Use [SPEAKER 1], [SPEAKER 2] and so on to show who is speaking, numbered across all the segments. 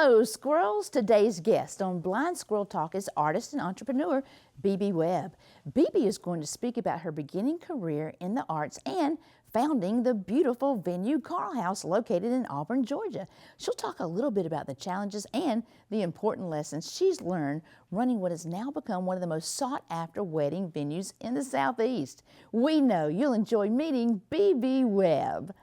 [SPEAKER 1] Hello, squirrels. Today's guest on Blind Squirrel Talk is artist and entrepreneur BB Webb. BB is going to speak about her beginning career in the arts and founding the beautiful venue Carl House located in Auburn, Georgia. She'll talk a little bit about the challenges and the important lessons she's learned running what has now become one of the most sought-after wedding venues in the Southeast. We know you'll enjoy meeting BB Webb.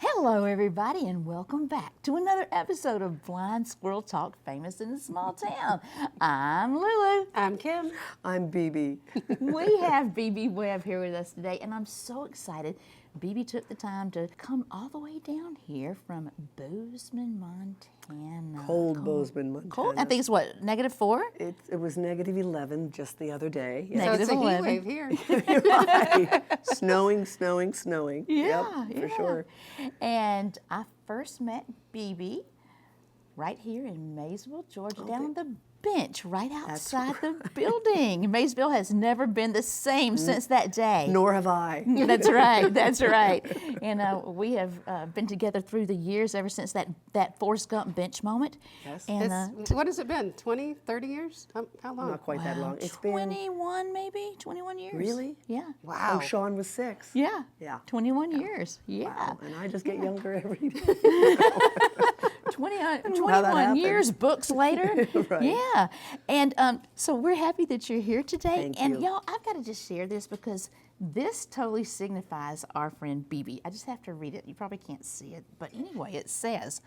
[SPEAKER 1] Hello, everybody, and welcome back to another episode of Blind Squirrel Talk, famous in a small town. I'm Lulu.
[SPEAKER 2] I'm Kim.
[SPEAKER 3] I'm BB.
[SPEAKER 1] We have BB Webb here with us today, and I'm so excited. BB took the time to come all the way down here from Bozeman, Montana.
[SPEAKER 3] Cold Bozeman, Montana.
[SPEAKER 1] Cold? I think it's what, -4?
[SPEAKER 3] It was -11 just the other day.
[SPEAKER 2] So it's a heat
[SPEAKER 1] -11.
[SPEAKER 2] wave here.
[SPEAKER 3] Right. Snowing.
[SPEAKER 1] Yeah,
[SPEAKER 3] yep, for sure.
[SPEAKER 1] And I first met BB right here in Maysville, Georgia, down on the bench right outside the building. Maysville has never been the same since that day.
[SPEAKER 3] Nor have I.
[SPEAKER 1] That's right, that's right. And we have been together through the years ever since that Forrest Gump bench moment.
[SPEAKER 3] Yes.
[SPEAKER 1] And
[SPEAKER 2] What has it been, 20, 30 years? How long?
[SPEAKER 3] Not quite that long. It's
[SPEAKER 1] 21 maybe, 21 years.
[SPEAKER 3] Really?
[SPEAKER 1] Yeah.
[SPEAKER 2] Wow.
[SPEAKER 3] Oh, Sean was 6.
[SPEAKER 1] Yeah.
[SPEAKER 3] Yeah.
[SPEAKER 1] 21 years. Yeah.
[SPEAKER 3] Wow. And I just get younger every day.
[SPEAKER 1] 21 years, books later.
[SPEAKER 3] Right.
[SPEAKER 1] Yeah. And so we're happy that you're here today.
[SPEAKER 3] Thank
[SPEAKER 1] and
[SPEAKER 3] you.
[SPEAKER 1] y'all, I've got to just share this because this totally signifies our friend BB. I just have to read it. You probably can't see it. But anyway, it says,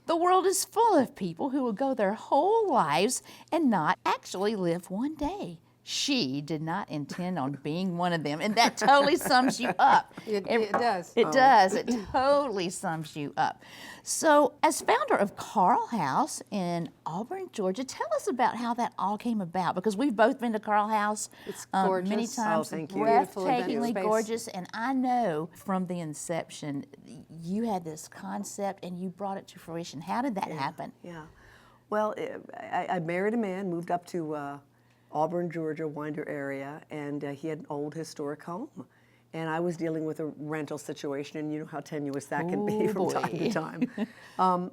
[SPEAKER 1] "The world is full of people who will go their whole lives and not actually live one day. She did not intend on being one of them." And that totally sums you up.
[SPEAKER 2] It does.
[SPEAKER 1] It does. It totally sums you up. So, as founder of Carl House in Auburn, Georgia, tell us about how that all came about, because we've both been to Carl House
[SPEAKER 2] It's
[SPEAKER 1] many
[SPEAKER 2] gorgeous.
[SPEAKER 1] times.
[SPEAKER 3] Oh, thank you.
[SPEAKER 2] Beautiful event
[SPEAKER 1] Breathtakingly
[SPEAKER 2] space.
[SPEAKER 1] gorgeous. And I know from the inception, you had this concept and you brought it to fruition. How did that happen?
[SPEAKER 3] Yeah. Well, I married a man, moved up to Auburn, Georgia, Winder area, and he had an old historic home. And I was dealing with a rental situation, and you know how tenuous that can be from time to time.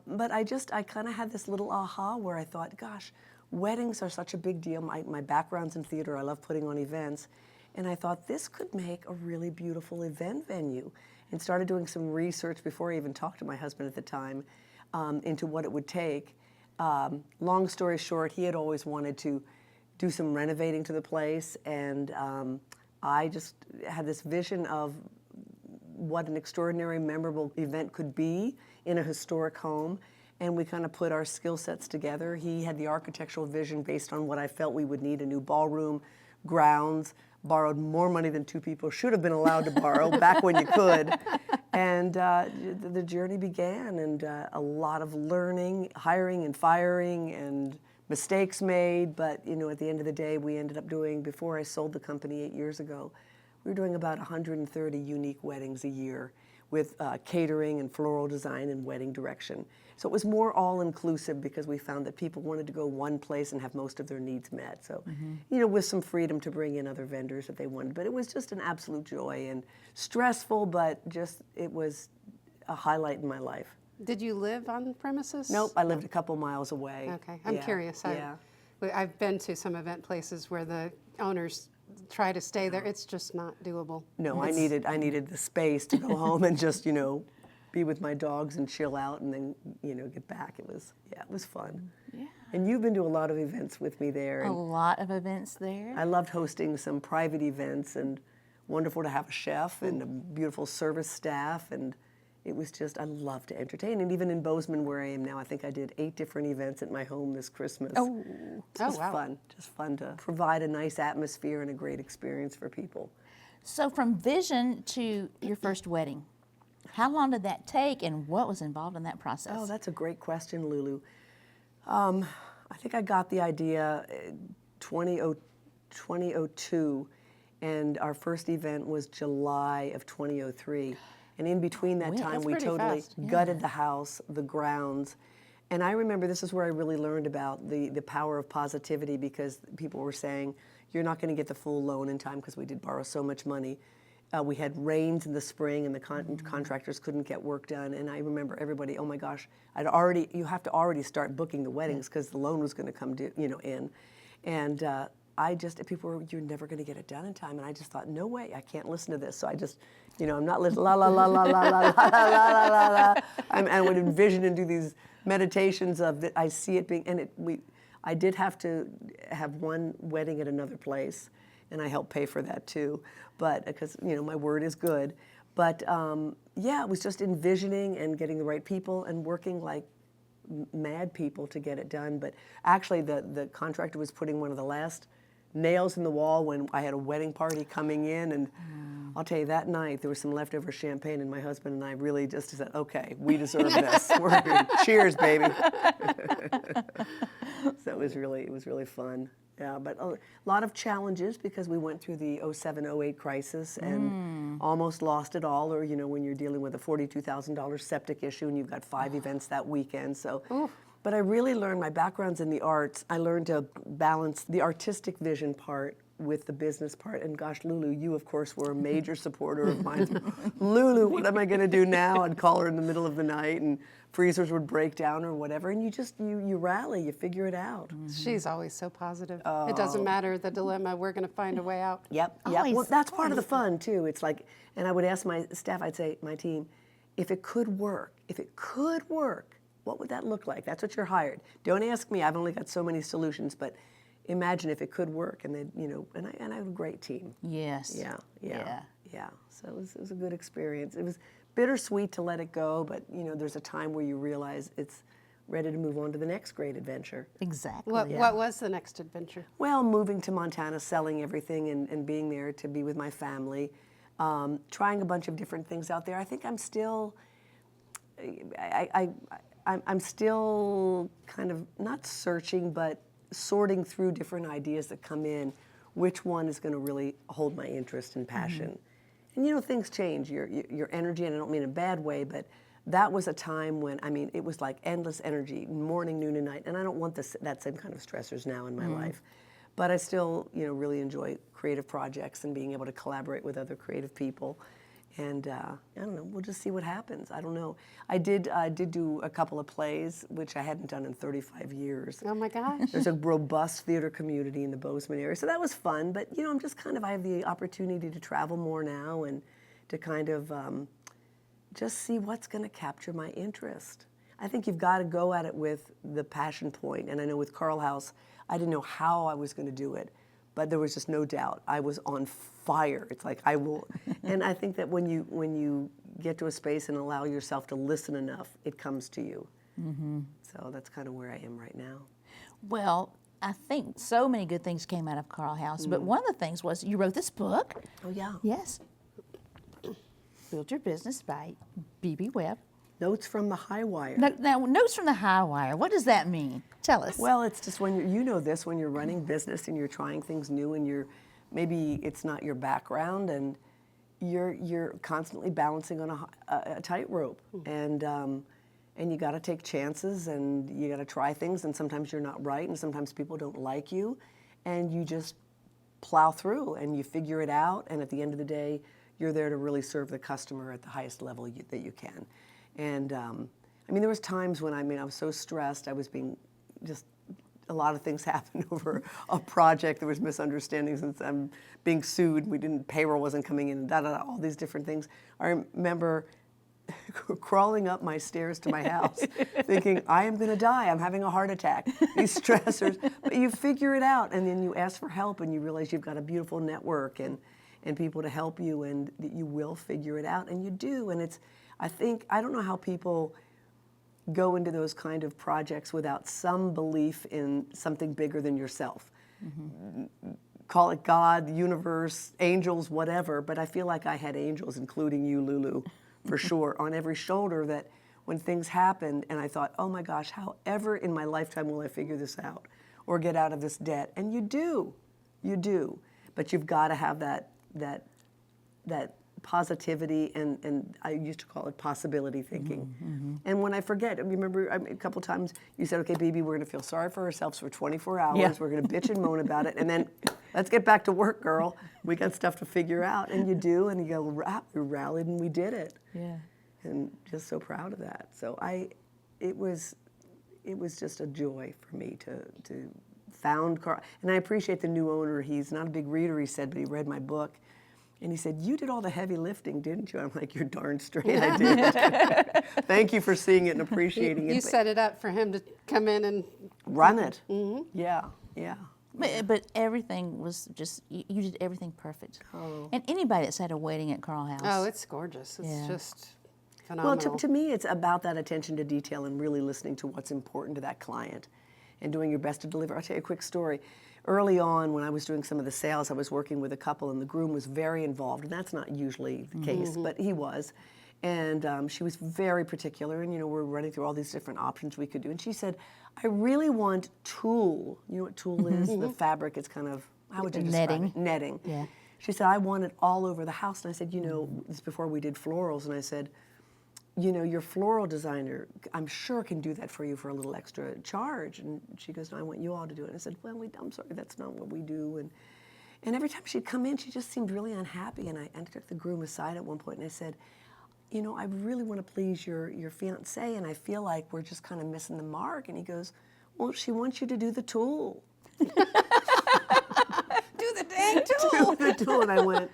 [SPEAKER 3] But I kind of had this little aha where I thought, gosh, weddings are such a big deal. My background's in theater. I love putting on events. And I thought this could make a really beautiful event venue. And started doing some research before I even talked to my husband at the time into what it would take. Long story short, he had always wanted to do some renovating to the place, and I just had this vision of what an extraordinary, memorable event could be in a historic home, and we kind of put our skill sets together. He had the architectural vision based on what I felt we would need: a new ballroom, grounds, borrowed more money than two people should have been allowed to borrow back when you could. And the journey began, and a lot of learning, hiring and firing, and mistakes made, but you know, at the end of the day, we ended up doing, before I sold the company 8 years ago, we were doing about 130 unique weddings a year with catering and floral design and wedding direction. So it was more all-inclusive because we found that people wanted to go one place and have most of their needs met. So, you know, with some freedom to bring in other vendors if they wanted. But it was just an absolute joy and stressful, but just, it was a highlight in my life.
[SPEAKER 2] Did you live on premises?
[SPEAKER 3] Nope, I lived a couple miles away.
[SPEAKER 2] Okay, I'm curious.
[SPEAKER 3] Yeah.
[SPEAKER 2] I've been to some event places where the owners try to stay there. It's just not doable.
[SPEAKER 3] No, I needed the space to go home and just, you know, be with my dogs and chill out and then, you know, get back. It was fun.
[SPEAKER 1] Yeah.
[SPEAKER 3] And you've been to a lot of events with me there.
[SPEAKER 1] A
[SPEAKER 3] And
[SPEAKER 1] lot of events there.
[SPEAKER 3] I loved hosting some private events, and wonderful to have a chef and a beautiful service staff, and it was just, I love to entertain. And even in Bozeman, where I am now, I think I did 8 different events at my home this Christmas.
[SPEAKER 1] Oh.
[SPEAKER 3] Just
[SPEAKER 2] wow.
[SPEAKER 3] fun. Just fun to provide a nice atmosphere and a great experience for people.
[SPEAKER 1] So from vision to your first wedding, how long did that take and what was involved in that process?
[SPEAKER 3] Oh, that's a great question, Lulu. I think I got the idea 2002, and our first event was July of 2003. And in between that time,
[SPEAKER 2] that's
[SPEAKER 3] we
[SPEAKER 2] pretty
[SPEAKER 3] totally
[SPEAKER 2] fast.
[SPEAKER 3] gutted the house, the grounds. And I remember this is where I really learned about the power of positivity, because people were saying, you're not going to get the full loan in time because we did borrow so much money. We had rains in the spring, and the contractors couldn't get work done. And I remember everybody, oh my gosh, you have to already start booking the weddings because the loan was going to come due, in. And people were, you're never going to get it done in time. And I just thought, no way, I can't listen to this. So I just, I'm not listening, la la la la la la la la la la la. I would envision and do these meditations of I see it being, and I did have to have one wedding at another place, and I helped pay for that too, but because my word is good. But it was just envisioning and getting the right people and working like mad people to get it done. But actually, the contractor was putting one of the last nails in the wall when I had a wedding party coming in, and I'll tell you, that night there was some leftover champagne, and my husband and I really just said, okay, we deserve this. We're good. Cheers, baby. So it was really fun. Yeah, but a lot of challenges because we went through the 07-08 crisis and almost lost it all, or when you're dealing with a $42,000 septic issue and you've got 5 events that weekend. So. Oof. But I really learned, my background's in the arts, I learned to balance the artistic vision part with the business part. And gosh, Lulu, you of course were a major supporter of mine. Lulu, what am I going to do now? I'd call her in the middle of the night and freezers would break down or whatever. And you rally, you figure it out.
[SPEAKER 2] She's always so positive. It doesn't matter the dilemma, we're going to find a way out.
[SPEAKER 3] Yep. Well, that's part of the fun too. It's like, and I would ask my staff, I'd say, my team, if it could work, what would that look like? That's what you're hired. Don't ask me. I've only got so many solutions, but imagine if it could work. And then, and I have a great team.
[SPEAKER 1] Yes.
[SPEAKER 3] Yeah. So it was a good experience. It was bittersweet to let it go, but there's a time where you realize it's ready to move on to the next great adventure.
[SPEAKER 1] Exactly.
[SPEAKER 2] What was the next adventure?
[SPEAKER 3] Well, moving to Montana, selling everything, and being there to be with my family, trying a bunch of different things out there. I think I'm still. I'm still kind of not searching, but sorting through different ideas that come in, which one is going to really hold my interest and passion. And things change, your energy, and I don't mean in a bad way, but that was a time when, it was like endless energy, morning, noon, and night, and I don't want that same kind of stressors now in my life. But I still, really enjoy creative projects and being able to collaborate with other creative people. And I don't know, we'll just see what happens. I don't know. I did do a couple of plays, which I hadn't done in 35 years.
[SPEAKER 2] Oh my gosh.
[SPEAKER 3] There's a robust theater community in the Bozeman area, so that was fun. But, I'm just I have the opportunity to travel more now and to kind of just see what's going to capture my interest. I think you've got to go at it with the passion point. And I know with Carl House, I didn't know how I was going to do it. But there was just no doubt. I was on fire. It's like I will, and I think that when you get to a space and allow yourself to listen enough, it comes to you. So that's kind of where I am right now.
[SPEAKER 1] Well, I think so many good things came out of Carl House, but one of the things was you wrote this book.
[SPEAKER 3] Oh yeah.
[SPEAKER 1] Yes. Build Your Business by BB Webb.
[SPEAKER 3] Notes from the High Wire.
[SPEAKER 1] Now, Notes from the High Wire, what does that mean? Tell us.
[SPEAKER 3] Well, it's just when when you're running business and you're trying things new and maybe it's not your background and you're constantly balancing on a tightrope and you got to take chances and you got to try things and sometimes you're not right and sometimes people don't like you and you just plow through and you figure it out and at the end of the day you're there to really serve the customer at the highest level that you can. And there was times when I was so stressed. I was being just a lot of things happened over a project. There was misunderstandings, and I'm being sued. Payroll wasn't coming in, and all these different things. I remember crawling up my stairs to my house, thinking I am going to die. I'm having a heart attack. These stressors, but you figure it out, and then you ask for help, and you realize you've got a beautiful network and people to help you, and that you will figure it out, and you do, and it's. I don't know how people go into those kind of projects without some belief in something bigger than yourself. Call it God, the universe, angels, whatever, but I feel like I had angels, including you, Lulu, for sure, on every shoulder that when things happened and I thought, oh my gosh, however in my lifetime will I figure this out or get out of this debt? And you do, but you've got to have that positivity, and I used to call it possibility thinking. And when I forget, I remember a couple times you said, okay, BB, we're going to feel sorry for ourselves for 24 hours.
[SPEAKER 1] Yeah.
[SPEAKER 3] We're going to bitch and moan about it. And then let's get back to work, girl. We got stuff to figure out. And you do, and you go, we rallied and we did it.
[SPEAKER 1] Yeah.
[SPEAKER 3] And just so proud of that. So it was just a joy for me to found Carl. And I appreciate the new owner. He's not a big reader, he said, but he read my book. And he said, you did all the heavy lifting, didn't you? I'm like, you're darn straight I did. Thank you for seeing it and appreciating it.
[SPEAKER 2] You set it up for him to come in and
[SPEAKER 3] run it.
[SPEAKER 2] Mm-hmm.
[SPEAKER 3] Yeah, yeah.
[SPEAKER 1] But everything was just, you did everything perfect.
[SPEAKER 3] Oh.
[SPEAKER 1] And anybody that's had a wedding at Carl House.
[SPEAKER 2] oh, it's gorgeous. It's
[SPEAKER 1] Yeah.
[SPEAKER 2] just
[SPEAKER 3] Well,
[SPEAKER 2] phenomenal.
[SPEAKER 3] to me, it's about that attention to detail and really listening to what's important to that client and doing your best to deliver. I'll tell you a quick story. Early on, when I was doing some of the sales, I was working with a couple, and the groom was very involved, and that's not usually the case, but he was. And she was very particular, and we're running through all these different options we could do. And she said, I really want tulle. You know what tulle is? The fabric is kind of, how would you describe
[SPEAKER 1] Netting.
[SPEAKER 3] it? Netting.
[SPEAKER 1] Yeah.
[SPEAKER 3] She said, I want it all over the house. And I said, this is before we did florals, and I said, your floral designer, I'm sure can do that for you for a little extra charge. And she goes, no, I want you all to do it. And I said, well, I'm sorry, that's not what we do. And every time she'd come in, she just seemed really unhappy. And I took the groom aside at one point and I said, I really want to please your fiancé, and I feel like we're just kind of missing the mark. And he goes, well, she wants you to do the tulle.
[SPEAKER 2] do the dang tool.
[SPEAKER 3] Do the tulle. And I went,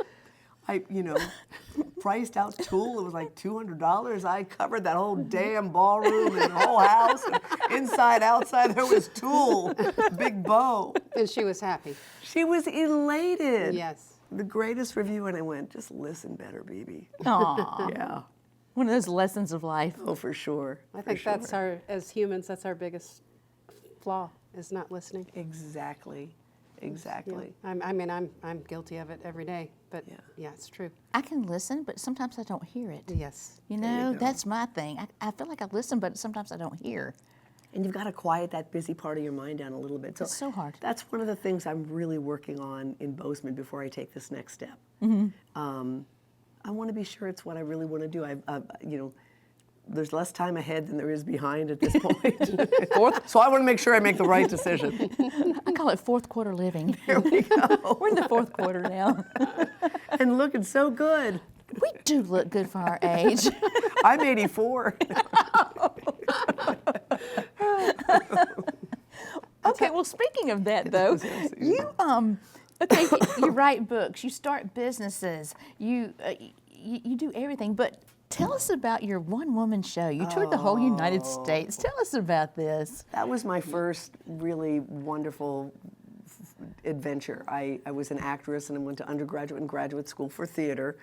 [SPEAKER 3] priced out tulle. It was like $200. I covered that whole damn ballroom and the whole house. And inside, outside, there was tulle, big bow.
[SPEAKER 2] And she was happy.
[SPEAKER 3] She was elated.
[SPEAKER 2] Yes.
[SPEAKER 3] The greatest review, and I went, just listen better, BB.
[SPEAKER 1] Aw.
[SPEAKER 3] Yeah.
[SPEAKER 1] One of those lessons of life.
[SPEAKER 3] Oh, for sure.
[SPEAKER 2] I think that's as humans, that's our biggest flaw, is not listening.
[SPEAKER 3] Exactly.
[SPEAKER 2] Yeah.
[SPEAKER 3] Exactly.
[SPEAKER 2] I'm guilty of it every day, but yeah, it's true.
[SPEAKER 1] I can listen, but sometimes I don't hear it.
[SPEAKER 2] Yes.
[SPEAKER 1] You
[SPEAKER 3] There you
[SPEAKER 1] know,
[SPEAKER 3] go.
[SPEAKER 1] that's my thing. I feel like I listen, but sometimes I don't hear.
[SPEAKER 3] And you've got to quiet that busy part of your mind down a little bit.
[SPEAKER 1] It's so hard.
[SPEAKER 3] That's one of the things I'm really working on in Bozeman before I take this next step. I want to be sure it's what I really want to do. There's less time ahead than there is behind at this point. So I want to make sure I make the right decision.
[SPEAKER 1] I call it fourth quarter living.
[SPEAKER 3] Here we go.
[SPEAKER 1] We're in the fourth quarter now.
[SPEAKER 3] And looking so good.
[SPEAKER 1] We do look good for our age.
[SPEAKER 3] I'm 84.
[SPEAKER 1] Okay, well, speaking of that, though, you write books, you start businesses, you do everything. But tell us about your one-woman show. You toured the whole United States. Tell us about this.
[SPEAKER 3] That was my first really wonderful adventure. I was an actress, and I went to undergraduate and graduate school for theater.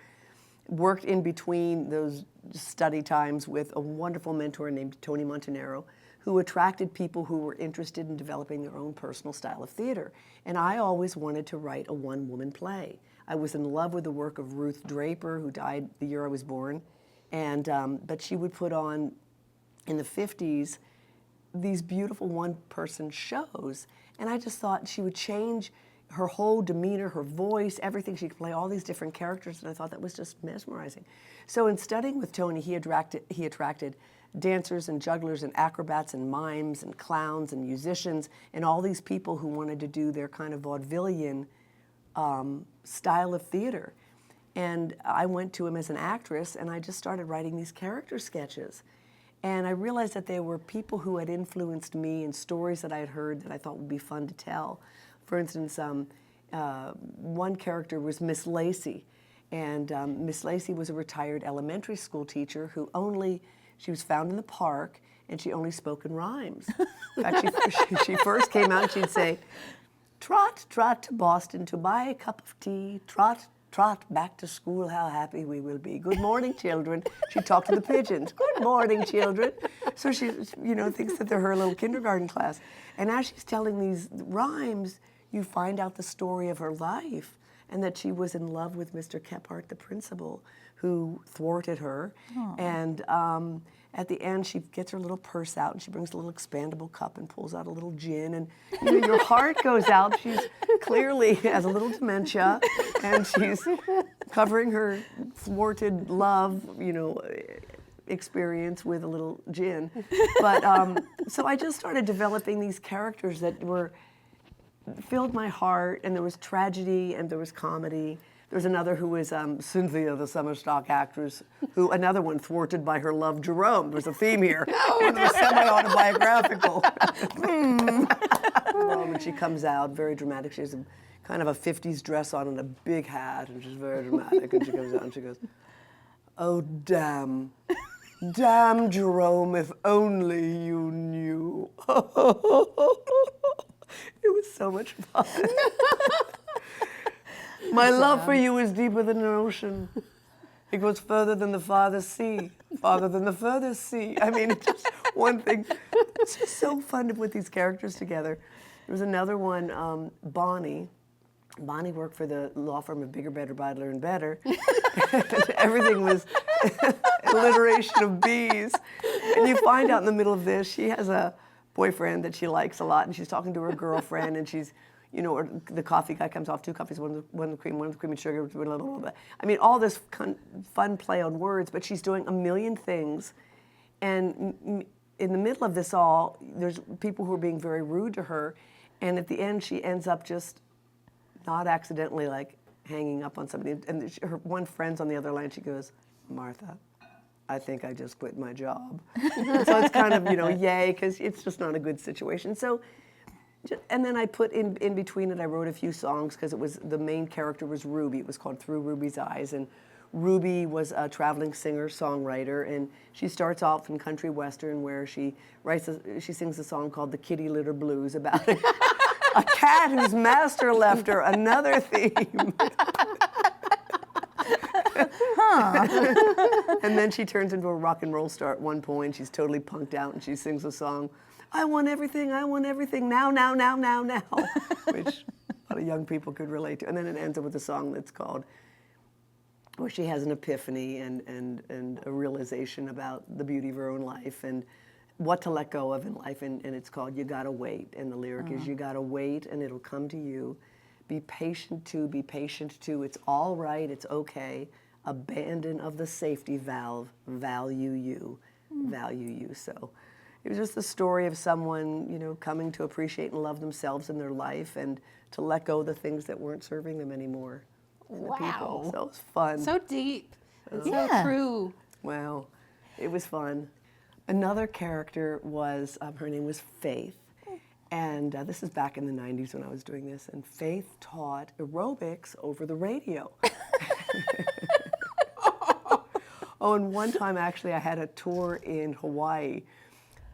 [SPEAKER 3] Worked in between those study times with a wonderful mentor named Tony Montanaro, who attracted people who were interested in developing their own personal style of theater. And I always wanted to write a one-woman play. I was in love with the work of Ruth Draper, who died the year I was born. And but she would put on, in the 50s, these beautiful one-person shows. And I just thought she would change her whole demeanor, her voice, everything. She could play all these different characters, and I thought that was just mesmerizing. So in studying with Tony, he attracted dancers and jugglers and acrobats and mimes and clowns and musicians and all these people who wanted to do their kind of vaudevillian style of theater. And I went to him as an actress, and I just started writing these character sketches. And I realized that there were people who had influenced me and stories that I had heard that I thought would be fun to tell. For instance, one character was Miss Lacey. And Miss Lacey was a retired elementary school teacher she was found in the park, and she only spoke in rhymes. In fact, she first came out and she'd say, trot, trot to Boston to buy a cup of tea, trot, trot back to school, how happy we will be. Good morning, children. She talked to the pigeons. Good morning, children. So she, thinks that they're her little kindergarten class. And as she's telling these rhymes, you find out the story of her life, and that she was in love with Mr. Kephart, the principal, who thwarted her. Aww. And at the end, she gets her little purse out, and she brings a little expandable cup and pulls out a little gin, and your heart goes out. She's clearly has a little dementia, and she's covering her thwarted love, experience with a little gin. But so I just started developing these characters that filled my heart, and there was tragedy and there was comedy. There was another who was Cynthia, the summer stock actress, another one thwarted by her love, Jerome. There's a theme here. It was semi-autobiographical. And she comes out, very dramatic. She has kind of a 50s dress on and a big hat, and she's very dramatic. And she comes out and she goes, "Oh, damn. Damn, Jerome, if only you knew." It was so much fun. My love for you is deeper than an ocean. It goes further than the farthest sea, farther than the furthest sea. I mean, it's just one thing. It's just so fun to put these characters together. There was another one, Bonnie. Bonnie worked for the law firm of Bigger, Better, Badler, and Better. Everything was alliteration of B's. And you find out in the middle of this, she has a boyfriend that she likes a lot, and she's talking to her girlfriend, and she's, or the coffee guy comes off 2 coffees, one with cream and sugar, blah, blah, blah. I mean, all this fun play on words, but she's doing a million things. And in the middle of this all, there's people who are being very rude to her, and at the end, she ends up just not accidentally like hanging up on somebody. And her one friend's on the other line, she goes, "Martha, I think I just quit my job." So it's kind of, yay, because it's just not a good situation. So, and then I put in between it, I wrote a few songs because the main character was Ruby. It was called Through Ruby's Eyes. And Ruby was a traveling singer, songwriter, and she starts off in country western where she sings a song called The Kitty Litter Blues about a cat whose master left her, another theme. And then she turns into a rock and roll star at one point. She's totally punked out, and she sings a song, I want everything, now, now, now, now, now, which a lot of young people could relate to. And then it ends up with a song that's called, where she has an epiphany and a realization about the beauty of her own life and what to let go of in life, and it's called You Gotta Wait, and the lyric is, you gotta wait and it'll come to you. Be patient too, it's all right, it's okay. Abandon of the safety valve, value you. So it was just the story of someone, coming to appreciate and love themselves in their life and to let go of the things that weren't serving them anymore. And the people. So it was fun.
[SPEAKER 2] So deep. And so true.
[SPEAKER 3] Wow, it was fun. Another character was, her name was Faith. And this is back in the 90s when I was doing this. And Faith taught aerobics over the radio. Oh, and one time actually I had a tour in Hawaii.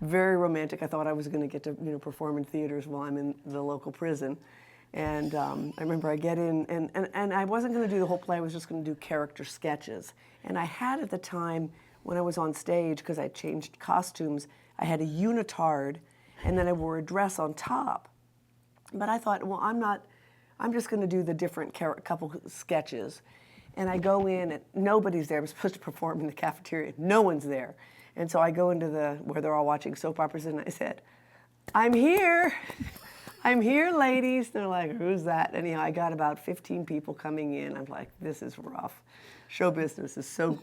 [SPEAKER 3] Very romantic. I thought I was going to get to perform in theaters while I'm in the local prison. And I remember I get in, and I wasn't going to do the whole play. I was just going to do character sketches. And I had at the time, when I was on stage, because I changed costumes, I had a unitard, and then I wore a dress on top. But I thought, well, I'm just going to do the different couple sketches. And I go in, and nobody's there. I'm supposed to perform in the cafeteria. No one's there. And so I go into where they're all watching soap operas, and I said, I'm here. I'm here, ladies. They're like, who's that? Anyhow, I got about 15 people coming in. I'm like, this is rough. Show business is so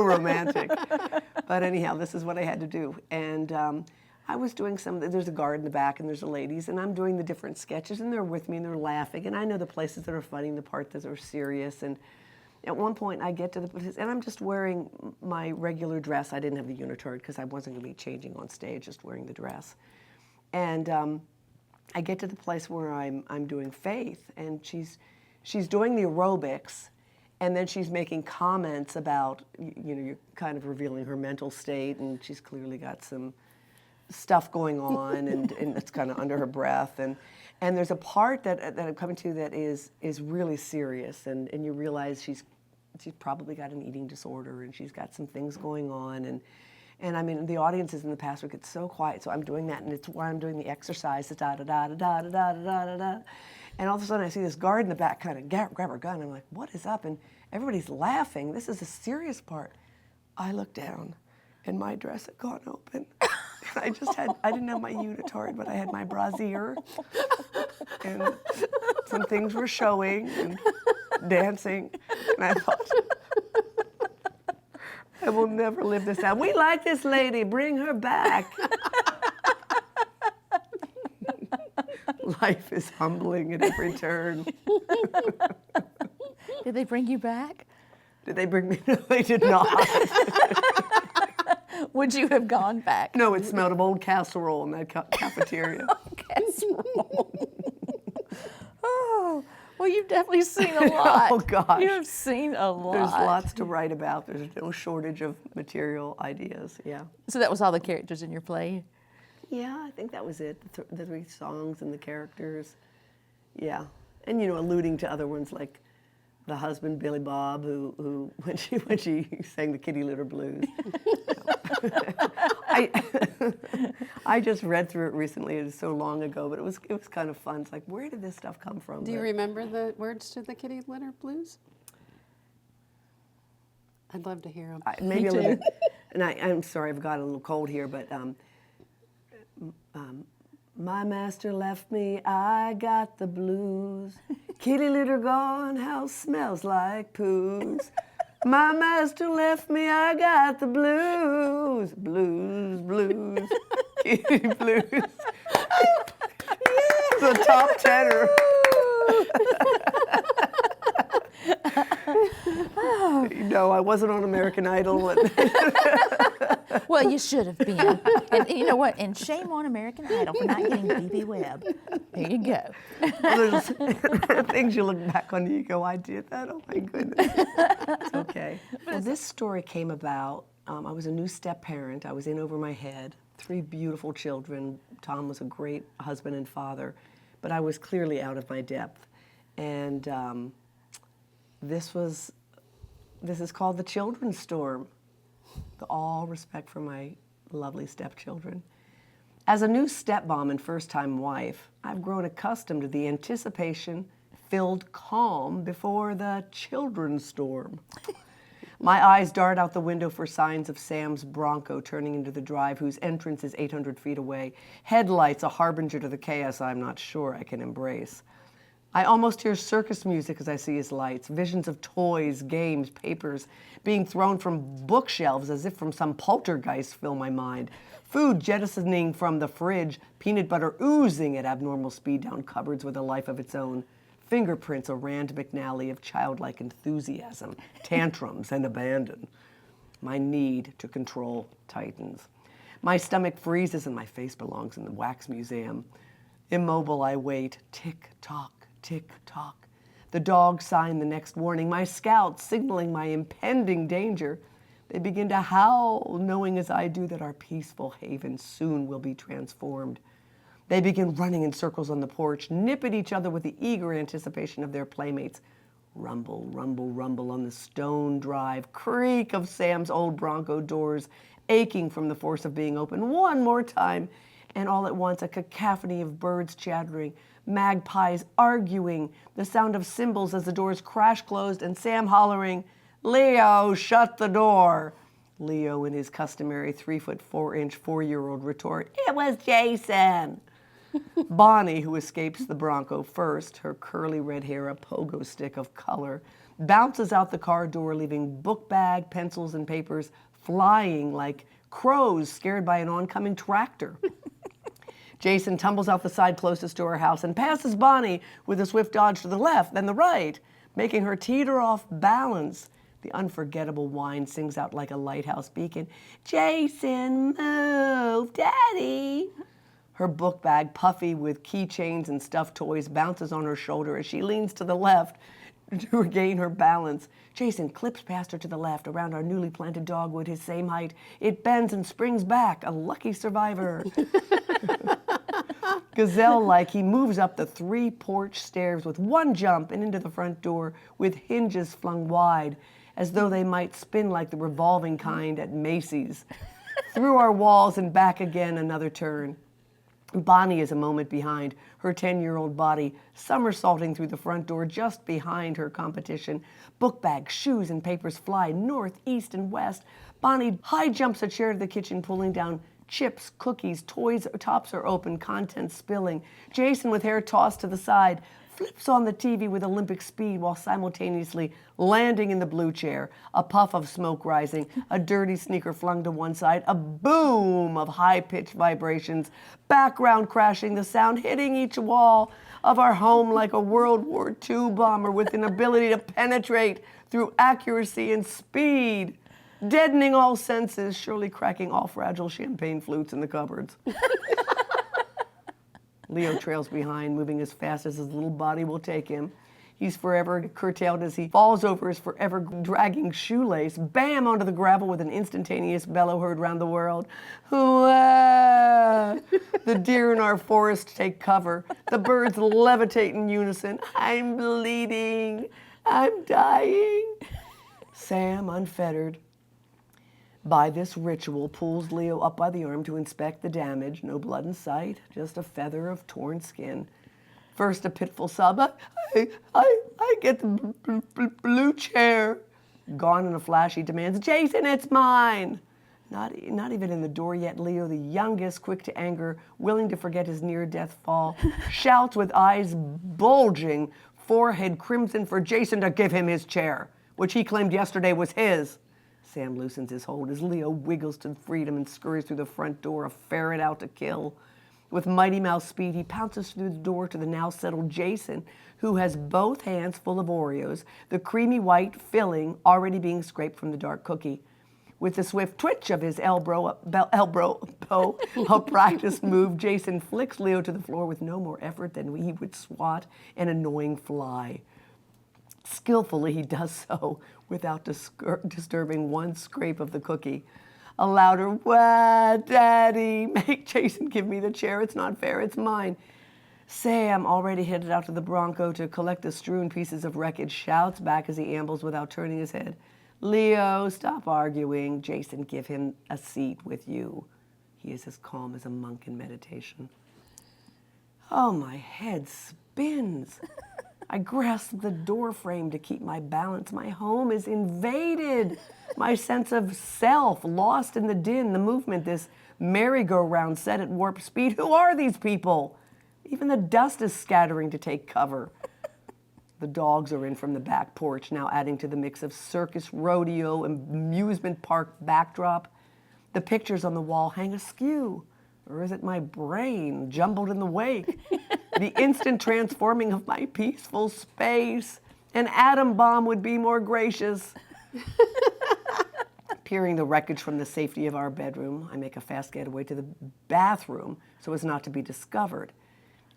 [SPEAKER 3] romantic. But anyhow, this is what I had to do. And I was doing there's a guard in the back, and there's the ladies, and I'm doing the different sketches, and they're with me, and they're laughing. And I know the places that are funny and the parts that are serious. And at one point, I get to and I'm just wearing my regular dress. I didn't have the unitard because I wasn't going to be changing on stage, just wearing the dress. And I get to the place where I'm doing Faith, and she's doing the aerobics, and then she's making comments about, you're kind of revealing her mental state, and she's clearly got some stuff going on, and it's kind of under her breath, and there's a part that I'm coming to that is really serious, and you realize she's probably got an eating disorder, and she's got some things going on, and I mean, the audiences in the past would get so quiet, so I'm doing that, and it's while I'm doing the exercise, the da-da-da-da-da-da-da-da-da-da. And all of a sudden I see this guard in the back kind of grab her gun. I'm like, what is up? And everybody's laughing. This is the serious part. I look down, and my dress had gone open. I didn't have my unitard, but I had my brassiere, and some things were showing, and dancing. And I thought, I will never live this out. We like this lady, bring her back. Life is humbling at every turn.
[SPEAKER 1] Did they bring you back?
[SPEAKER 3] Did they bring me? No, they did not.
[SPEAKER 1] Would you have gone back?
[SPEAKER 3] No, it smelled of old casserole in that cafeteria.
[SPEAKER 1] Casserole. Oh, well, you've definitely seen a lot.
[SPEAKER 3] Oh, gosh.
[SPEAKER 1] You have seen a lot.
[SPEAKER 3] There's lots to write about. There's no shortage of material ideas, yeah.
[SPEAKER 1] So that was all the characters in your play?
[SPEAKER 3] Yeah, I think that was it. The 3 songs and the characters. Yeah. And, you know, alluding to other ones like the husband, Billy Bob, who when she sang the Kitty Litter Blues. I just read through it recently. It was so long ago, but it was kind of fun. It's like, where did this stuff come from?
[SPEAKER 2] Do you remember the words to the Kitty Litter Blues? I'd love to hear them.
[SPEAKER 3] Maybe a little. And I'm sorry, I've got a little cold here, but my master left me, I got the blues. Kitty litter gone, house smells like poos. My master left me, I got the blues. Blues, blues, kitty blues. It's a top tenor. No, I wasn't on American Idol.
[SPEAKER 1] Well, you should have been. And you know what? And shame on American Idol for not getting BB Webb. There you go.
[SPEAKER 3] Well, there's things you look back on and you go, I did that? Oh my goodness. It's okay. Well, this story came about, I was a new step parent. I was in over my head, 3 beautiful children. Tom was a great husband and father, but I was clearly out of my depth. And this is called The Children's Storm. With all respect for my lovely stepchildren. As a new stepmom and first-time wife, I've grown accustomed to the anticipation-filled calm before the children's storm. My eyes dart out the window for signs of Sam's Bronco turning into the drive whose entrance is 800 feet away. Headlights, a harbinger to the chaos I'm not sure I can embrace. I almost hear circus music as I see his lights, visions of toys, games, papers being thrown from bookshelves as if from some poltergeist fill my mind. Food jettisoning from the fridge, peanut butter oozing at abnormal speed down cupboards with a life of its own. Fingerprints, a Rand McNally of childlike enthusiasm, tantrums, and abandon. My need to control tightens. My stomach freezes and my face belongs in the wax museum. Immobile, I wait, tick-tock. Tick-tock. The dogs sign the next warning. My scouts signaling my impending danger. They begin to howl, knowing as I do that our peaceful haven soon will be transformed. They begin running in circles on the porch, nip at each other with the eager anticipation of their playmates. Rumble, rumble, rumble on the stone drive, creak of Sam's old Bronco doors, aching from the force of being open. One more time, and all at once a cacophony of birds chattering, magpies arguing, the sound of cymbals as the doors crash closed, and Sam hollering, "Leo, shut the door." Leo, in his customary 3'4" 4-year-old retort, "It was Jason." Bonnie, who escapes the Bronco first, her curly red hair a pogo stick of color, bounces out the car door, leaving book bag, pencils, and papers flying like crows scared by an oncoming tractor. Jason tumbles out the side closest to her house and passes Bonnie with a swift dodge to the left, then the right, making her teeter off balance. The unforgettable whine sings out like a lighthouse beacon. "Jason, move, Daddy." Her book bag, puffy with keychains and stuffed toys, bounces on her shoulder as she leans to the left to regain her balance. Jason clips past her to the left, around our newly planted dogwood, his same height. It bends and springs back, a lucky survivor. Gazelle-like, he moves up the 3 porch stairs with one jump and into the front door with hinges flung wide, as though they might spin like the revolving kind at Macy's. Through our walls and back again, another turn. Bonnie is a moment behind, her 10-year-old body somersaulting through the front door just behind her competition. Book bags, shoes, and papers fly north, east, and west. Bonnie high jumps a chair to the kitchen, pulling down chips, cookies, toys, tops are open, contents spilling. Jason, with hair tossed to the side, flips on the TV with Olympic speed while simultaneously landing in the blue chair, a puff of smoke rising, a dirty sneaker flung to one side, a boom of high-pitched vibrations, background crashing, the sound hitting each wall of our home like a World War II bomber with an ability to penetrate through accuracy and speed, deadening all senses, surely cracking all fragile champagne flutes in the cupboards. Leo trails behind, moving as fast as his little body will take him. He's forever curtailed as he falls over his forever dragging shoelace, bam, onto the gravel with an instantaneous bellow heard round the world. Wah! The deer in our forest take cover. The birds levitate in unison. I'm bleeding. I'm dying. Sam, unfettered by this ritual, pulls Leo up by the arm to inspect the damage. No blood in sight, just a feather of torn skin. First, a pitiful sob. I get the blue chair. Gone in a flash, he demands, Jason, it's mine. Not even in the door yet, Leo, the youngest, quick to anger, willing to forget his near-death fall, shouts with eyes bulging, forehead crimson for Jason to give him his chair, which he claimed yesterday was his. Sam loosens his hold as Leo wiggles to freedom and scurries through the front door, a ferret out to kill. With Mighty Mouse speed, he pounces through the door to the now settled Jason, who has both hands full of Oreos, the creamy white filling already being scraped from the dark cookie. With the swift twitch of his elbow, a practiced move, Jason flicks Leo to the floor with no more effort than he would swat an annoying fly. Skillfully, he does so without disturbing one scrape of the cookie. A louder, wah, Daddy, make Jason give me the chair. It's not fair, it's mine. Sam, already headed out to the Bronco to collect the strewn pieces of wreckage, shouts back as he ambles without turning his head. Leo, stop arguing. Jason, give him a seat with you. He is as calm as a monk in meditation. Oh, my head spins. I grasp the door frame to keep my balance. My home is invaded. My sense of self lost in the din, the movement, this merry-go-round set at warp speed. Who are these people? Even the dust is scattering to take cover. The dogs are in from the back porch, now adding to the mix of circus, rodeo, amusement park backdrop. The pictures on the wall hang askew. Or is it my brain jumbled in the wake? The instant transforming of my peaceful space. An atom bomb would be more gracious. Peering the wreckage from the safety of our bedroom, I make a fast getaway to the bathroom so as not to be discovered.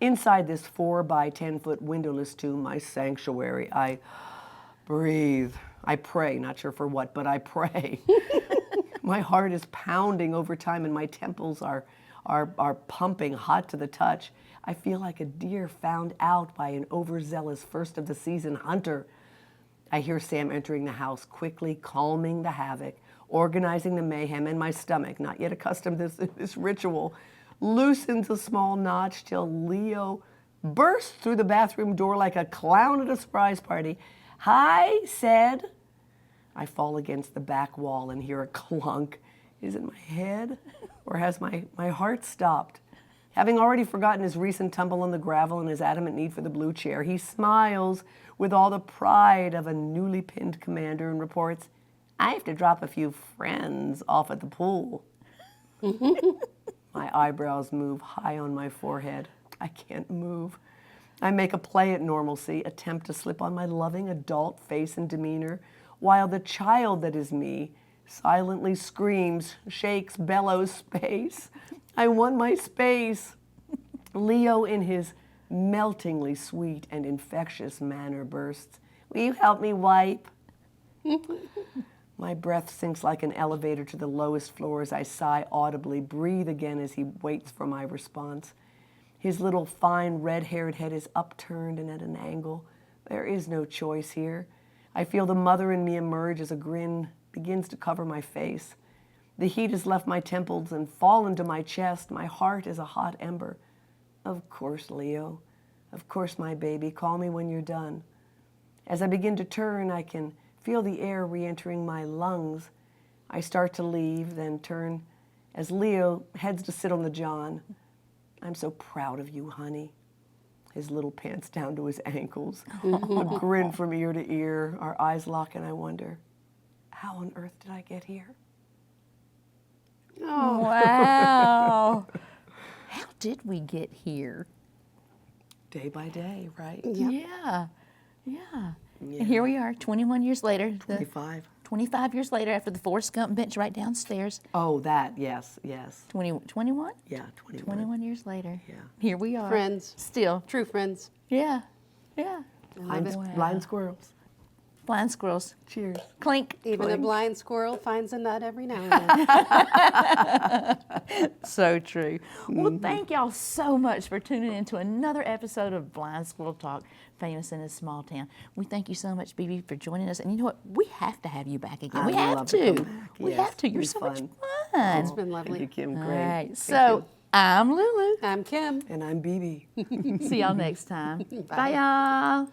[SPEAKER 3] Inside this 4 by 10 foot windowless tomb, my sanctuary, I breathe. I pray, not sure for what, but I pray. My heart is pounding over time and my temples are pumping hot to the touch. I feel like a deer found out by an overzealous first of the season hunter. I hear Sam entering the house, quickly calming the havoc, organizing the mayhem, and my stomach, not yet accustomed to this ritual, loosens a small notch till Leo bursts through the bathroom door like a clown at a surprise party. Hi, said. I fall against the back wall and hear a clunk. Is it my head? Or has my heart stopped? Having already forgotten his recent tumble on the gravel and his adamant need for the blue chair, he smiles with all the pride of a newly pinned commander and reports, I have to drop a few friends off at the pool. My eyebrows move high on my forehead. I can't move. I make a play at normalcy, attempt to slip on my loving adult face and demeanor, while the child that is me silently screams, shakes, bellows, space. I want my space. Leo, in his meltingly sweet and infectious manner, bursts, will you help me wipe? My breath sinks like an elevator to the lowest floor as I sigh audibly, breathe again as he waits for my response. His little fine red-haired head is upturned and at an angle. There is no choice here. I feel the mother in me emerge as a grin begins to cover my face. The heat has left my temples and fallen to my chest. My heart is a hot ember. Of course, Leo. Of course, my baby. Call me when you're done. As I begin to turn, I can feel the air re-entering my lungs. I start to leave, then turn as Leo heads to sit on the john. I'm so proud of you, honey. his little pants down to his ankles, a grin from ear to ear, our eyes lock, and I wonder, how on earth did I get here?
[SPEAKER 2] Oh,
[SPEAKER 1] Wow. How did we get here?
[SPEAKER 3] Day by day, right?
[SPEAKER 1] Yeah. And here we are, 21 years later.
[SPEAKER 3] 25.
[SPEAKER 1] 25 years later, after the Forrest Gump bench right downstairs.
[SPEAKER 3] Oh, that, yes.
[SPEAKER 1] 21?
[SPEAKER 3] Yeah, 21.
[SPEAKER 1] 21 years later.
[SPEAKER 3] Yeah.
[SPEAKER 1] Here we are.
[SPEAKER 2] friends,
[SPEAKER 1] Still.
[SPEAKER 2] true friends.
[SPEAKER 1] Yeah.
[SPEAKER 3] Blind squirrels.
[SPEAKER 1] Blind squirrels.
[SPEAKER 3] Cheers.
[SPEAKER 1] Clink.
[SPEAKER 2] Even a blind squirrel finds a nut every now and then.
[SPEAKER 1] So true. Well, thank y'all so much for tuning in to another episode of Blind Squirrel Talk, Famous in a Small Town. We thank you so much, BB, for joining us. And you know what? We have to have you back again.
[SPEAKER 3] I
[SPEAKER 1] We
[SPEAKER 3] would
[SPEAKER 1] have
[SPEAKER 3] love
[SPEAKER 1] to.
[SPEAKER 3] come back.
[SPEAKER 1] We
[SPEAKER 3] Yes,
[SPEAKER 1] have to. You're
[SPEAKER 3] it'd
[SPEAKER 1] so
[SPEAKER 3] be
[SPEAKER 1] much
[SPEAKER 3] fun.
[SPEAKER 1] fun.
[SPEAKER 2] It's been lovely.
[SPEAKER 3] Thank you, Kim.
[SPEAKER 1] All
[SPEAKER 3] Great.
[SPEAKER 1] right.
[SPEAKER 3] Thank
[SPEAKER 1] So
[SPEAKER 3] you.
[SPEAKER 1] I'm Lulu.
[SPEAKER 2] I'm Kim.
[SPEAKER 3] And I'm BB.
[SPEAKER 1] See y'all next time. Bye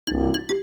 [SPEAKER 1] y'all.